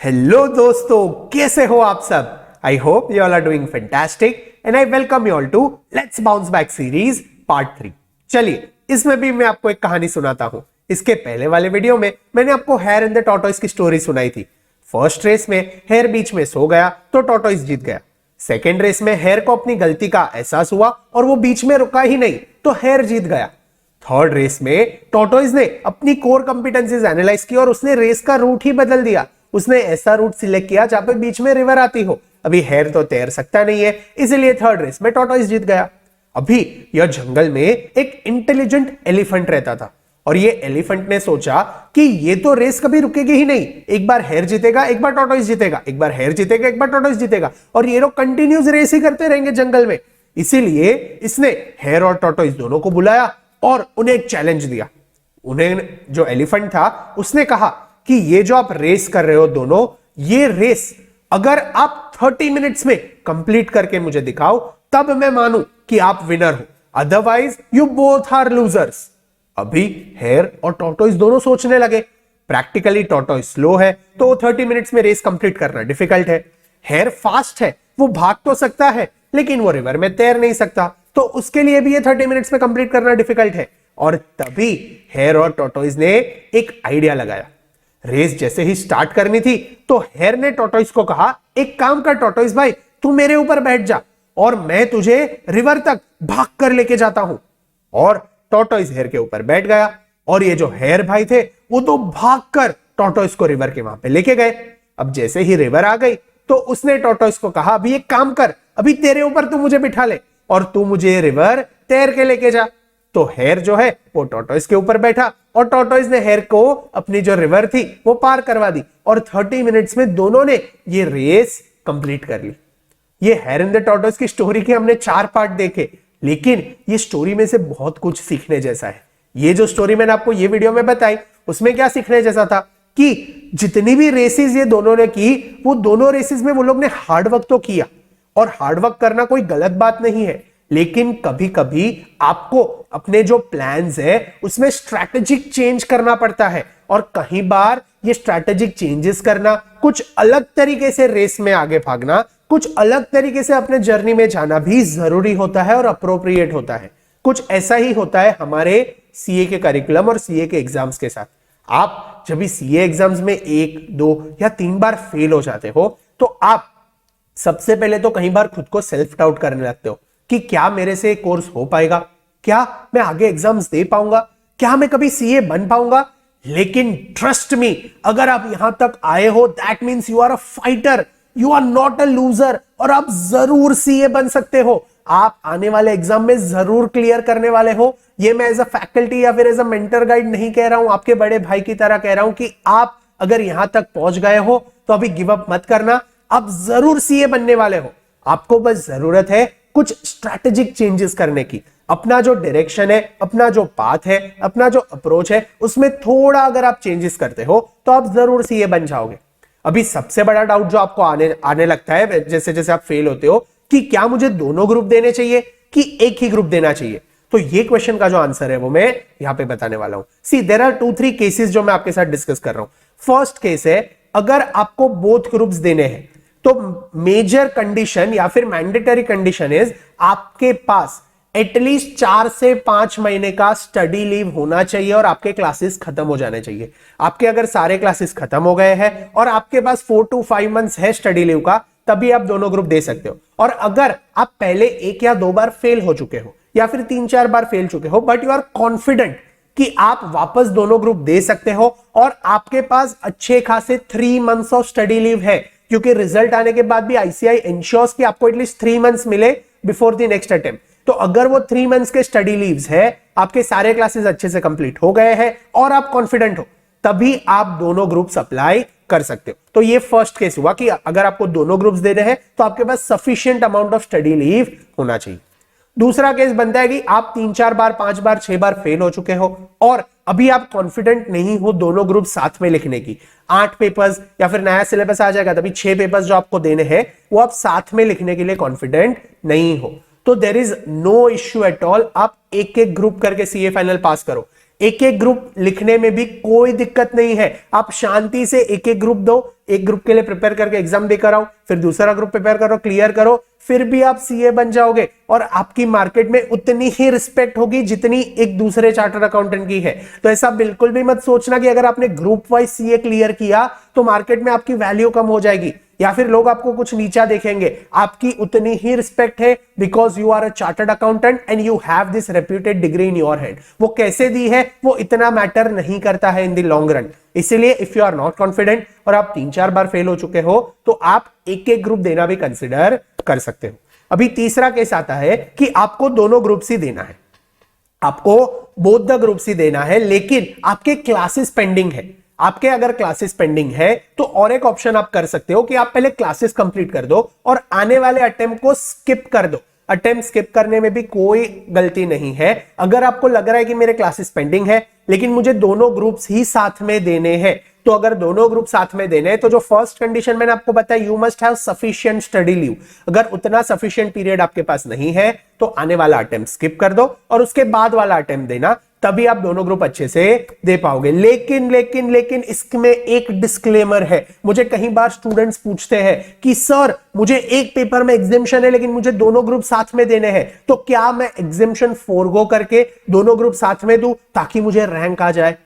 Hello दोस्तों, कैसे हो आप सब। I hope you all are doing fantastic and I welcome you all to let's bounce back series part 3। चलिए, इसमें भी मैं आपको एक कहानी सुनाता हूं। इसके पहले वाले वीडियो में मैंने आपको हेयर एंड द टॉर्टोइस की स्टोरी सुनाई थी। फर्स्ट रेस में हेयर बीच में सो गया तो टॉर्टोइस जीत गया। सेकेंड रेस में हेयर को अपनी गलती का एहसास हुआ और वो बीच में रुका ही नहीं तो हेयर जीत गया। थर्ड रेस में टॉर्टोइस ने अपनी कोर कंपिटेंसीज एनालाइज की और उसने रेस का रूट ही बदल दिया। उसने ऐसा रूट सिलेक्ट किया जहां पे बीच में रिवर आती हो। अभी हेयर तो तैर सकता नहीं है, इसलिए थर्ड रेस में टॉर्टोइस जीत गया। अभी यह जंगल में एक इंटेलिजेंट एलिफेंट रहता था और ये एलिफेंट ने सोचा कि ये तो रेस कभी रुकेगी ही नहीं। एक बार हेयर जीतेगा, एक बार टॉर्टोइस जीतेगा, एक बार हेयर जीतेगा, एक बार टॉर्टोइस जीतेगा और ये लोग कंटिन्यूस रेस ही करते रहेंगे जंगल में। इसीलिए इसने हेयर और टॉर्टोइस दोनों को बुलाया और उन्हें एक चैलेंज दिया। उन्हें जो एलिफेंट था उसने कहा कि ये जो आप रेस कर रहे हो दोनों, ये रेस अगर आप 30 मिनट्स में कंप्लीट करके मुझे दिखाओ तब मैं मानूं कि आप विनर हो, otherwise you both are losers. अभी हेयर और टॉर्टोइस दोनों सोचने लगे। प्रैक्टिकली टॉर्टोइस स्लो है तो 30 मिनट्स में रेस कंप्लीट करना डिफिकल्ट है। हेयर फास्ट है, वो भाग तो सकता है लेकिन वो रिवर में तैर नहीं सकता, तो उसके लिए भी ये 30 मिनट्स में कंप्लीट करना डिफिकल्ट है। और तभी हेयर और टॉर्टोइस ने एक आइडिया लगाया। रेस जैसे ही स्टार्ट करनी थी तो हेयर ने टॉर्टोइस को कहा, एक काम कर टॉर्टोइस भाई, तू मेरे ऊपर बैठ जा और मैं तुझे रिवर तक भाग कर लेके जाता हूं। और टॉर्टोइस हेयर के ऊपर बैठ गया और ये जो हेयर भाई थे वो तो भागकर टॉर्टोइस को रिवर के वहां पे लेके गए। अब जैसे ही रिवर आ गई तो उसने टॉर्टोइस को कहा, अभी एक काम कर, अभी तेरे ऊपर तू मुझे बिठा ले और तू मुझे रिवर तैर के लेके जा। तो हेयर जो है वो टॉर्टोइस के ऊपर बैठा और टॉर्टोइस ने हेयर को अपनी जो रिवर थी वो पार करवा दी और 30 मिनट्स में दोनों ने ये रेस कंप्लीट कर ली। ये हेयर एंड द टॉर्टोइस की स्टोरी के हमने 4 पार्ट देखे, लेकिन ये स्टोरी में से बहुत कुछ सीखने जैसा है। ये जो स्टोरी मैंने आपको ये वीडियो में बताई उसमें क्या सीखने जैसा था कि जितनी भी रेसेस ये दोनों ने की, वो दोनों रेसेस में वो लोग ने हार्डवर्क तो किया और हार्डवर्क करना कोई गलत बात नहीं है, लेकिन कभी कभी आपको अपने जो प्लान्स है उसमें स्ट्रैटेजिक चेंज करना पड़ता है और कई बार ये स्ट्रैटेजिक चेंजेस करना, कुछ अलग तरीके से रेस में आगे भागना, कुछ अलग तरीके से अपने जर्नी में जाना भी जरूरी होता है और अप्रोप्रिएट होता है। कुछ ऐसा ही होता है हमारे सीए के करिकुलम और सीए के एग्जाम्स के साथ। आप जब भी सीए एग्जाम्स में 1, 2 या 3 बार फेल हो जाते हो तो आप सबसे पहले तो कई बार खुद को सेल्फ डाउट करने लगते हो कि क्या मेरे से कोर्स हो पाएगा, क्या मैं आगे एग्जाम्स दे पाऊंगा, क्या मैं कभी सीए बन पाऊंगा। लेकिन ट्रस्ट मी, अगर आप यहां तक आए हो that means you are a fighter, you are not a loser और आप जरूर सीए बन सकते हो। आप आने वाले एग्जाम में जरूर क्लियर करने वाले हो। ये मैं एज अ फैकल्टी या फिर एज अ मेंटर गाइड नहीं कह रहा हूं, आपके बड़े भाई की तरह कह रहा हूं कि आप अगर यहां तक पहुंच गए हो तो अभी गिव अप मत करना, आप जरूर सीए बनने वाले हो। आपको बस जरूरत है कुछ स्ट्रैटेजिक चेंजेस करने की। अपना जो डायरेक्शन है, अपना जो पाथ है, अपना जो अप्रोच है, उसमें थोड़ा अगर आप चेंजेस करते हो तो आप जरूर सीए बन जाओगे। अभी सबसे बड़ा डाउट जो आपको आने लगता है जैसे जैसे आप फेल होते हो कि क्या मुझे दोनों ग्रुप देने चाहिए कि एक ही ग्रुप देना चाहिए। तो ये क्वेश्चन का जो आंसर है वो मैं यहां पे बताने वाला हूं। सी देयर आर 2-3 केसेस जो मैं आपके साथ डिस्कस कर रहा हूं। फर्स्ट केस है, अगर आपको बोथ ग्रुप्स देने हैं तो मेजर कंडीशन या फिर मैंडेटरी कंडीशन इज आपके पास एटलीस्ट 4 से 5 महीने का स्टडी लीव होना चाहिए और आपके क्लासेस खत्म हो जाने चाहिए। आपके अगर सारे क्लासेस खत्म हो गए हैं और आपके पास 4 to 5 मंथ्स है स्टडी लीव का, तभी आप दोनों ग्रुप दे सकते हो। और अगर आप पहले 1 या 2 बार फेल हो चुके हो या फिर 3-4 बार फेल चुके हो बट यू आर कॉन्फिडेंट कि आप वापस दोनों ग्रुप दे सकते हो और आपके पास अच्छे खासे 3 मंथ्स ऑफ स्टडी लीव है, क्योंकि रिजल्ट आने के बाद भी आईसीआई इंश्योर्स कि आपको एटलीस्ट 3 मंथ्स मिले बिफोर द नेक्स्ट अटेम्प्ट। तो अगर वो 3 मंथ्स के स्टडी लीव्स है, आपके सारे क्लासेस अच्छे से कंप्लीट हो गए हैं और आप कॉन्फिडेंट हो, तभी आप दोनों ग्रुप्स अप्लाई कर सकते हो। तो ये फर्स्ट केस हुआ कि अगर आपको दोनों ग्रुप्स देने हैं तो आपके पास sufficient amount of study leave होना चाहिए। दूसरा केस बनता है कि आप 3-4 बार, 5 बार, 6 बार फेल हो चुके हो और अभी आप कॉन्फिडेंट नहीं हो दोनों ग्रुप साथ में लिखने की। 8 पेपर्स या फिर नया सिलेबस आ जाएगा तभी 6 पेपर्स जो आपको देने हैं वो आप साथ में लिखने के लिए कॉन्फिडेंट नहीं हो, तो there is no issue at all. आप एक एक ग्रुप करके सीए फाइनल पास करो। एक एक ग्रुप लिखने में भी कोई दिक्कत नहीं है। आप शांति से एक एक ग्रुप दो, एक ग्रुप के लिए प्रिपेयर करके एग्जाम देकर आओ, फिर दूसरा ग्रुप प्रिपेयर करो, क्लियर करो, फिर भी आप सीए बन जाओगे और आपकी मार्केट में उतनी ही रिस्पेक्ट होगी जितनी एक दूसरे चार्टर्ड अकाउंटेंट की है। तो ऐसा बिल्कुल भी मत सोचना कि अगर आपने ग्रुप वाइज सीए क्लियर किया तो मार्केट में आपकी वैल्यू कम हो जाएगी या फिर लोग आपको कुछ नीचा देखेंगे। आपकी उतनी ही रिस्पेक्ट है because you are a chartered accountant and you have this reputed degree in your hand. वो कैसे दी है वो इतना मैटर नहीं करता है इन द लॉन्ग रन। इसीलिए if you are not confident और आप 3-4 बार फेल हो चुके हो तो आप एक एक ग्रुप देना भी कंसिडर कर सकते हो। अभी तीसरा केस आता है कि आपको दोनों ग्रुप्स ही देना है, आपको बोथ द ग्रुप्स ही देना है, लेकिन आपके क्लासेस पेंडिंग है। आपके अगर क्लासेस पेंडिंग है तो और एक ऑप्शन आप कर सकते हो कि आप पहले क्लासेस कंप्लीट कर दो और आने वाले अटेम्प्ट को स्किप कर दो। अटेम्प्ट स्किप करने में भी कोई गलती नहीं है। अगर आपको लग रहा है कि मेरे क्लासेस पेंडिंग है लेकिन मुझे दोनों ग्रुप्स ही साथ में देने हैं, तो अगर दोनों ग्रुप साथ में देने हैं तो जो फर्स्ट कंडीशन मैंने आपको बताया, you must have sufficient study leave. अगर उतना सफिशिएंट पीरियड आपके पास नहीं है तो आने वाला अटेम्प्ट स्किप कर दो और उसके बाद वाला अटेम्प्ट देना, तभी आप दोनों ग्रुप अच्छे से दे पाओगे। लेकिन लेकिन लेकिन इसमें एक डिस्क्लेमर है। मुझे कई बार स्टूडेंट्स पूछते हैं कि सर मुझे एक पेपर में एग्जेम्पशन है लेकिन मुझे दोनों ग्रुप साथ में देने हैं, तो क्या मैं एग्जेम्पशन फोरगो करके दोनों ग्रुप साथ में दूं ताकि मुझे रैंक आ जाए?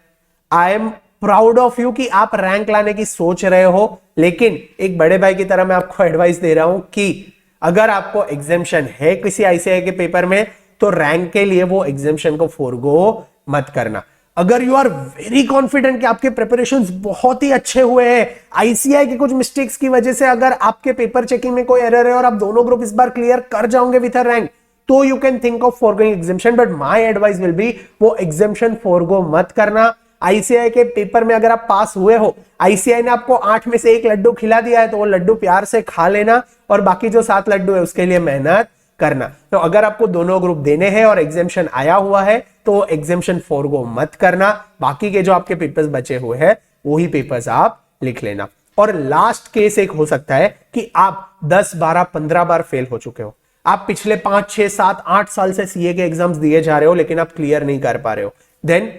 आई एम प्राउड ऑफ यू कि आप रैंक लाने की सोच रहे हो, लेकिन एक बड़े भाई की तरह मैं आपको एडवाइस दे रहा हूं कि अगर आपको एग्जेम्पशन है किसी आईसीआई के पेपर में तो रैंक के लिए वो एग्जेम्पशन को फोरगो मत करना। अगर यू आर वेरी कॉन्फिडेंट कि आपके प्रिपरेशंस बहुत ही अच्छे हुए हैं, आईसीआई के कुछ मिस्टेक्स की वजह से अगर आपके पेपर चेकिंग में कोई एरर है और आप दोनों ग्रुप इस बार क्लियर कर जाओगे विथ अ रैंक, तो you can think of forgoing exemption. But my advice will be वो एग्जेम्पशन फोरगो मत करना। आईसीआई के पेपर में अगर आप पास हुए हो, आईसीआई ने आपको 8 में से 1 लड्डू खिला दिया है तो वो लड्डू प्यार से खा लेना और बाकी जो 7 लड्डू है उसके लिए मेहनत करना। तो अगर आपको दोनों ग्रुप देने हैं और एग्जेम्पशन आया हुआ है तो एग्जेम्पशन फोरगो मत करना। बाकी के जो आपके पेपर्स बचे हुए हैं वही पेपर्स आप लिख लेना। और लास्ट केस एक हो सकता है कि आप 10, 12, 15 बार फेल हो चुके हो। आप पिछले 5, 6, 7, 8 साल से सीए के एग्जाम्स दिए जा रहे हो लेकिन आप क्लियर नहीं कर पा रहे हो। देन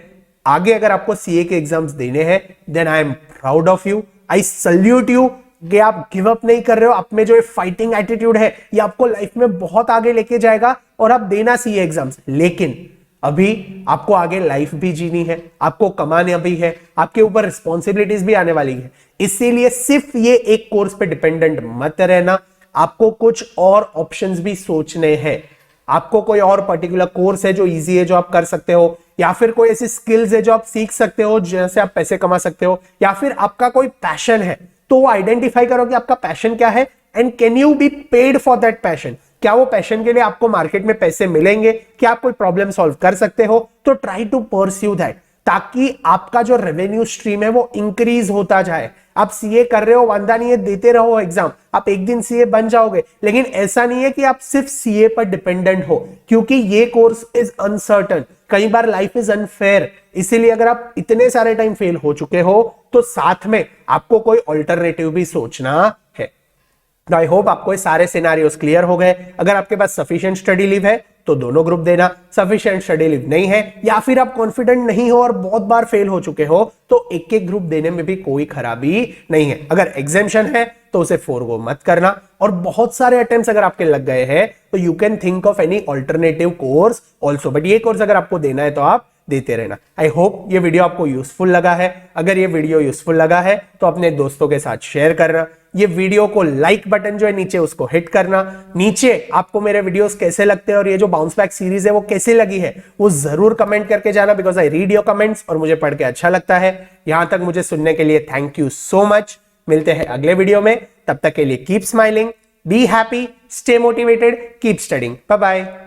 आगे अगर आपको सीए के एग्जाम्स देने हैं, then I am proud of you, I salute you कि आप गिव अप नहीं कर रहे हो। आप में जो ये फाइटिंग एटीट्यूड है ये आपको लाइफ में बहुत आगे लेके जाएगा और आप देना सीए एग्जाम्स। लेकिन अभी आपको आगे लाइफ भी जीनी है, आपको कमाना भी है, आपके ऊपर रिस्पॉन्सिबिलिटीज भी आने वाली है। इसीलिए सिर्फ ये एक कोर्स पे डिपेंडेंट मत रहना, आपको कुछ और ऑप्शंस भी सोचने हैं। आपको कोई और पर्टिकुलर कोर्स है जो इजी है जो आप कर सकते हो, या फिर कोई ऐसी स्किल्स है जो आप सीख सकते हो जिनसे आप पैसे कमा सकते हो, या फिर आपका कोई पैशन है तो वो आइडेंटिफाई करो कि आपका पैशन क्या है and can you be paid for that passion. क्या वो पैशन के लिए आपको मार्केट में पैसे मिलेंगे? क्या आप कोई प्रॉब्लम सॉल्व कर सकते हो? तो ट्राई टू परस्यू दैट ताकि आपका जो रेवेन्यू स्ट्रीम है वो इंक्रीज होता जाए। आप सीए कर रहे हो, वांदा नहीं है, देते रहो एग्जाम, आप एक दिन सीए बन जाओगे। लेकिन ऐसा नहीं है कि आप सिर्फ सीए पर डिपेंडेंट हो, क्योंकि ये कोर्स इज अनसर्टन, कई बार लाइफ इज अनफेयर। इसीलिए अगर आप इतने सारे टाइम फेल हो चुके हो तो साथ में आपको कोई ऑल्टरनेटिव भी सोचना है। आई होप आपको ये सारे सिनारियोस क्लियर हो गए। अगर आपके पास सफिशिएंट स्टडी लीव है तो दोनों ग्रुप देना, सफिशिएंट स्टडी लीव नहीं है या फिर आप कॉन्फिडेंट नहीं हो और बहुत बार फेल हो चुके हो तो एक एक ग्रुप देने में भी कोई खराबी नहीं है। अगर एग्जेम्पशन है तो उसे फोरगो मत करना, और बहुत सारे अटेम्प्ट्स अगर आपके लग गए हैं तो you can think of any alternative course also, but ये कोर्स अगर आपको देना है तो आप देते रहना। आई होप ये वीडियो आपको यूजफुल लगा है। अगर ये वीडियो यूजफुल लगा है तो अपने दोस्तों के साथ शेयर करना। ये वीडियो को लाइक बटन जो है नीचे उसको हिट करना। नीचे आपको मेरे वीडियोस कैसे लगते हैं और ये जो बाउंस बैक सीरीज है वो कैसी लगी है वो जरूर कमेंट करके जाना, because I read your comments और मुझे पढ़ के अच्छा लगता है। यहां तक मुझे सुनने के लिए थैंक यू सो मच। मिलते हैं अगले वीडियो में, तब तक के लिए keep smiling, be happy, stay motivated, keep studying. Bye bye.